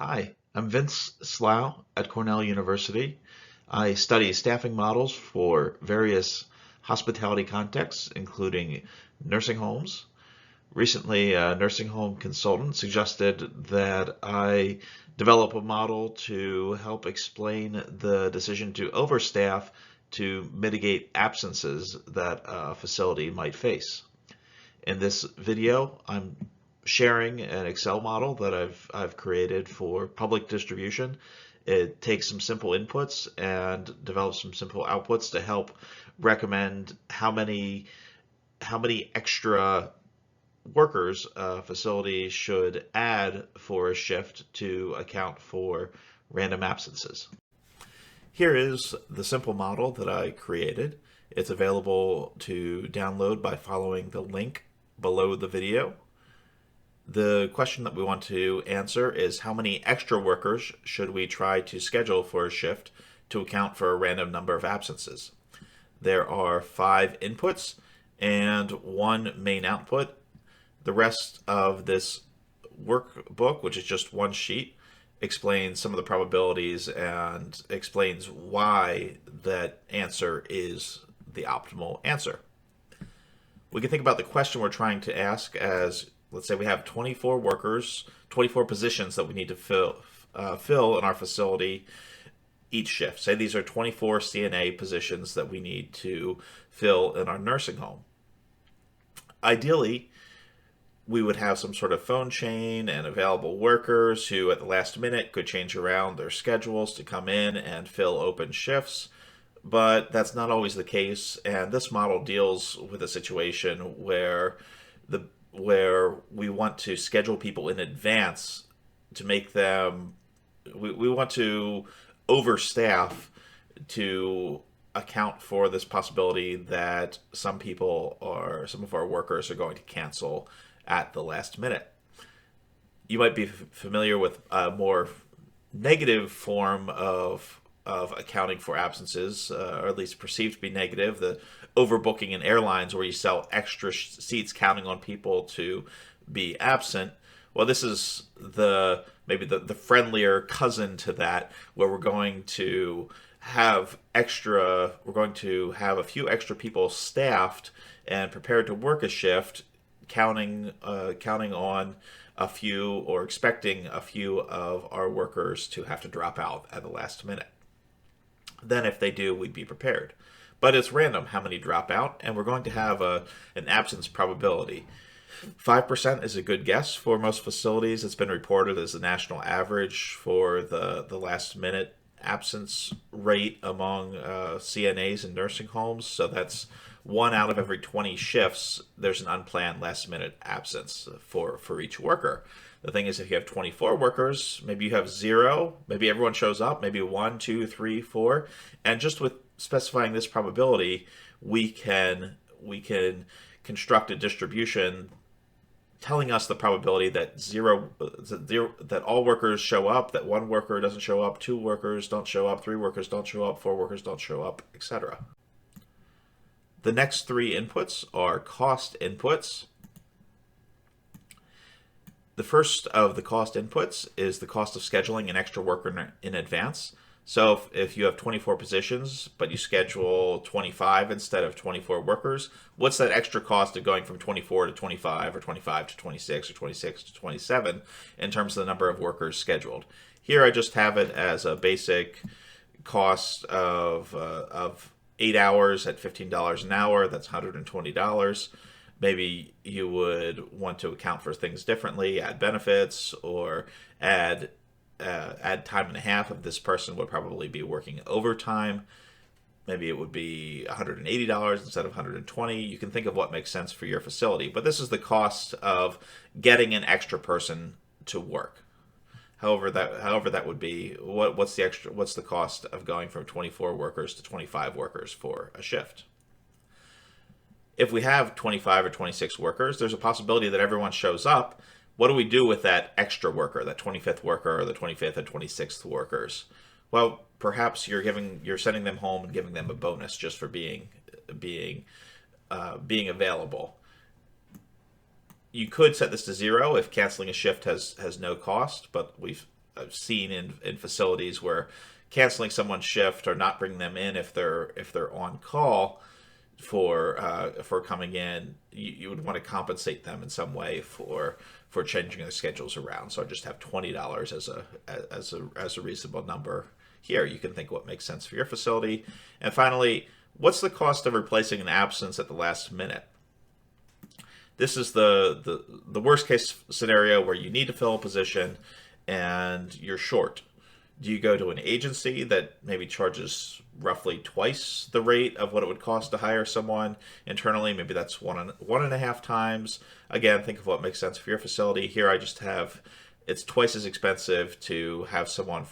Hi, I'm Vince Slough at Cornell University. I study staffing models for various hospitality contexts, including nursing homes. Recently, a nursing home consultant suggested that I develop a model to help explain the decision to overstaff to mitigate absences that a facility might face. In this video, I'm sharing an Excel model that I've created for public distribution. It takes some simple inputs and develops some simple outputs to help recommend how many extra workers a facility should add for a shift to account for random absences. Here is the simple model that I created. It's available to download by following the link below the video. The question that we want to answer is how many extra workers should we try to schedule for a shift to account for a random number of absences? There are 5 inputs and 1 main output. The rest of this workbook, which is just one sheet, explains some of the probabilities and explains why that answer is the optimal answer. We can think about the question we're trying to ask as, let's say we have 24 workers, 24 positions that we need to fill in our facility each shift. Say these are 24 CNA positions that we need to fill in our nursing home. Ideally, we would have some sort of phone chain and available workers who at the last minute could change around their schedules to come in and fill open shifts. But that's not always the case, and this model deals with a situation where we want to schedule people in advance to make them we want to overstaff to account for this possibility that some of our workers are going to cancel at the last minute. You might be familiar with a more negative form of accounting for absences, or at least perceived to be negative, the overbooking in airlines where you sell extra seats counting on people to be absent. Well, this is maybe the friendlier cousin to that, where we're going to have a few extra people staffed and prepared to work a shift, counting on a few or expecting a few of our workers to have to drop out at the last minute. Then if they do, we'd be prepared. But it's random how many drop out, and we're going to have an absence probability. 5% is a good guess for most facilities. It's been reported as the national average for the last minute absence rate among CNAs in nursing homes. So that's 1 out of every 20 shifts, there's an unplanned last minute absence for each worker. The thing is, if you have 24 workers, maybe you have 0, maybe everyone shows up, maybe 1, 2, 3, 4, and just with specifying this probability, we can construct a distribution telling us the probability that that all workers show up, that 1 worker doesn't show up, 2 workers don't show up, 3 workers don't show up, 4 workers don't show up, etc. The next 3 inputs are cost inputs. The first of the cost inputs is the cost of scheduling an extra worker in advance. So if you have 24 positions, but you schedule 25 instead of 24 workers, what's that extra cost of going from 24 to 25 or 25 to 26 or 26 to 27 in terms of the number of workers scheduled? Here I just have it as a basic cost of 8 hours at $15 an hour. That's $120. Maybe you would want to account for things differently, add benefits, or add time and a half if this person would probably be working overtime. Maybe it would be $180 instead of $120. You can think of what makes sense for your facility, but this is the cost of getting an extra person to work. However that would be, what's the cost of going from 24 workers to 25 workers for a shift? If we have 25 or 26 workers, there's a possibility that everyone shows up. What do we do with that extra worker, that 25th worker or the 25th and 26th workers? Well, perhaps you're sending them home and giving them a bonus just for being available. You could set this to 0 if canceling a shift has no cost, but I've seen in facilities where canceling someone's shift or not bringing them in if they're on call for coming in, you would want to compensate them in some way for changing their schedules around. So I just have $20 as a reasonable number here. You can think what makes sense for your facility. And finally, what's the cost of replacing an absence at the last minute? This is the worst case scenario where you need to fill a position and you're short. Do you go to an agency that maybe charges roughly twice the rate of what it would cost to hire someone internally? Maybe that's one and a half times. Again, think of what makes sense for your facility. Here I just have, it's twice as expensive to have someone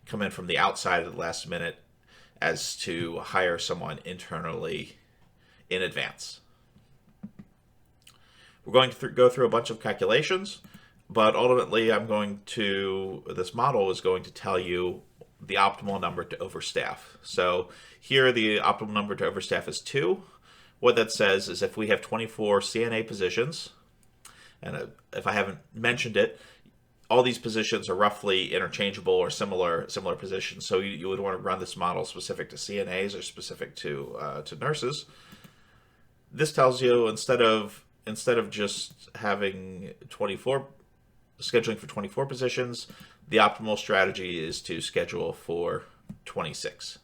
come in from the outside at the last minute as to hire someone internally in advance. We're going to go through a bunch of calculations, but ultimately this model is going to tell you the optimal number to overstaff. So here the optimal number to overstaff is 2. What that says is if we have 24 CNA positions, and if I haven't mentioned it, all these positions are roughly interchangeable or similar positions. So you would want to run this model specific to CNAs or specific to nurses. This tells you instead of just having scheduling for 24 positions, the optimal strategy is to schedule for 26.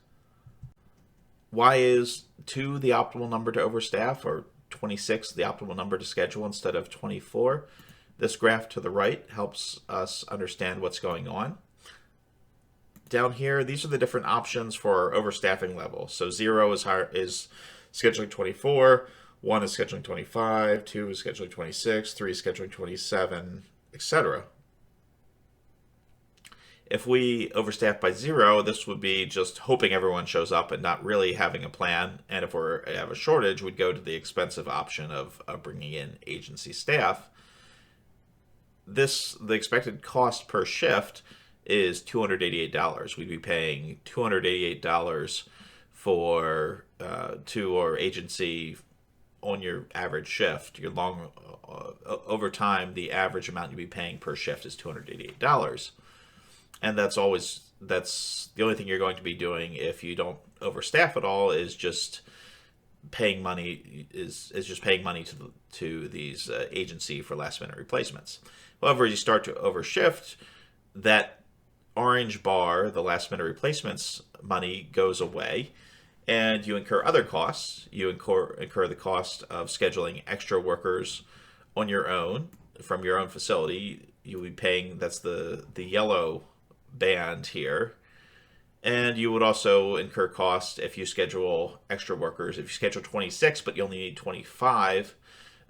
Why is 2 the optimal number to overstaff, or 26 the optimal number to schedule instead of 24? This graph to the right helps us understand what's going on. Down here, these are the different options for overstaffing level. So 0 is scheduling 24, 1 is scheduling 25, 2 is scheduling 26, 3 is scheduling 27, etc. If we overstaff by 0, this would be just hoping everyone shows up and not really having a plan. And if we have a shortage, we'd go to the expensive option of bringing in agency staff. The expected cost per shift is $288. We'd be paying $288 for to our agency on your average shift. Your over time, the average amount you'd be paying per shift is $288. And that's the only thing you're going to be doing if you don't overstaff at all is just paying money to these agency for last minute replacements. However, as you start to overshift, that orange bar, the last minute replacements money, goes away, and you incur other costs. You incur the cost of scheduling extra workers on your own from your own facility. You'll be paying, that's the yellow band here. And you would also incur cost if you schedule extra workers. If you schedule 26 but you only need 25,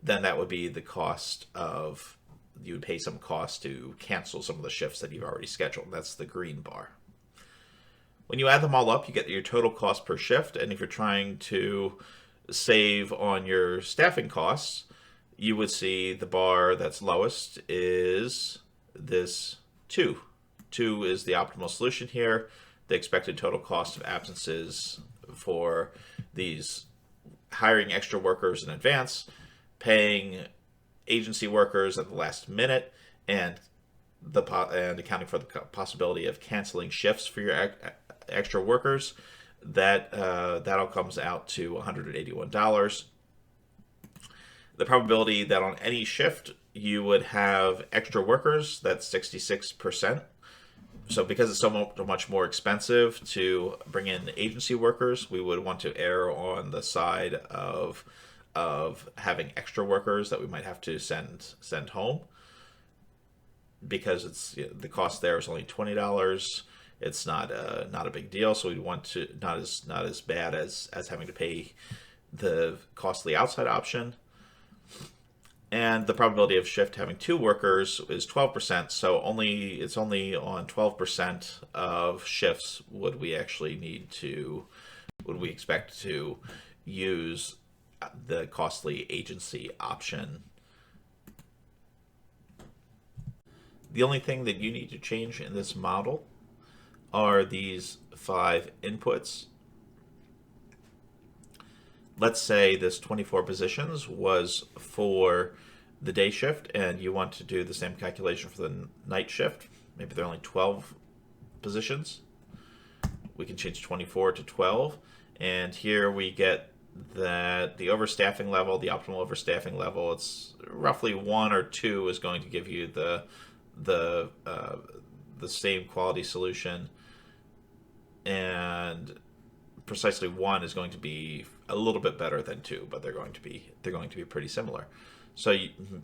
then that would be the cost of, you would pay some cost to cancel some of the shifts that you've already scheduled. That's the green bar. When you add them all up, you get your total cost per shift. And if you're trying to save on your staffing costs, you would see the bar that's lowest is this 2. 2 is the optimal solution here. The expected total cost of absences for these hiring extra workers in advance, paying agency workers at the last minute, and accounting for the possibility of canceling shifts for your extra workers. That all comes out to $181. The probability that on any shift you would have extra workers, that's 66%. So because it's so much more expensive to bring in agency workers, we would want to err on the side of having extra workers that we might have to send home, because it's, the cost there is only $20. It's not a big deal, so we'd want to not as bad as having to pay the costly outside option. And the probability of shift having 2 workers is 12%, so it's only on 12% of shifts would we expect to use the costly agency option. The only thing that you need to change in this model are these 5 inputs. Let's say this 24 positions was for the day shift, and you want to do the same calculation for the night shift. maybe there are only 12 positions. We can change 24 to 12. And here we get that the overstaffing level, the optimal overstaffing level, it's roughly 1 or 2 is going to give you the same quality solution, and precisely 1 is going to be a little bit better than 2, but they're going to be pretty similar. So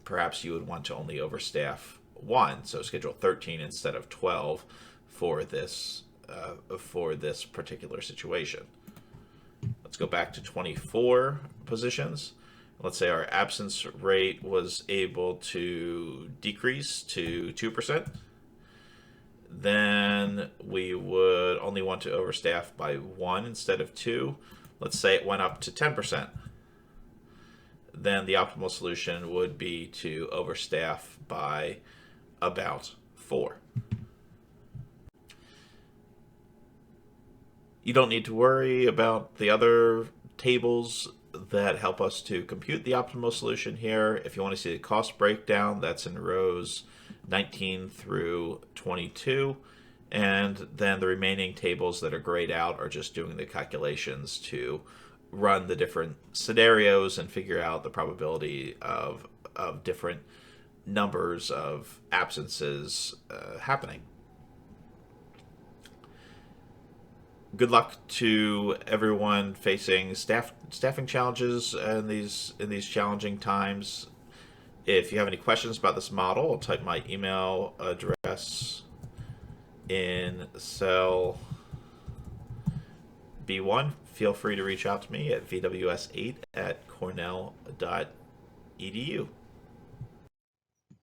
perhaps you would want to only overstaff 1, so schedule 13 instead of 12 for this particular situation. Let's go back to 24 positions. Let's say our absence rate was able to decrease to 2%. Then we would only want to overstaff by 1 instead of 2. Let's say it went up to 10%. Then the optimal solution would be to overstaff by about 4. You don't need to worry about the other tables that help us to compute the optimal solution here. If you want to see the cost breakdown, that's in rows 19 through 22. And then the remaining tables that are grayed out are just doing the calculations to run the different scenarios and figure out the probability of different numbers of absences happening. Good luck to everyone facing staffing challenges in these challenging times. If you have any questions about this model, I'll type my email address in cell B1. Feel free to reach out to me at vws8@cornell.edu.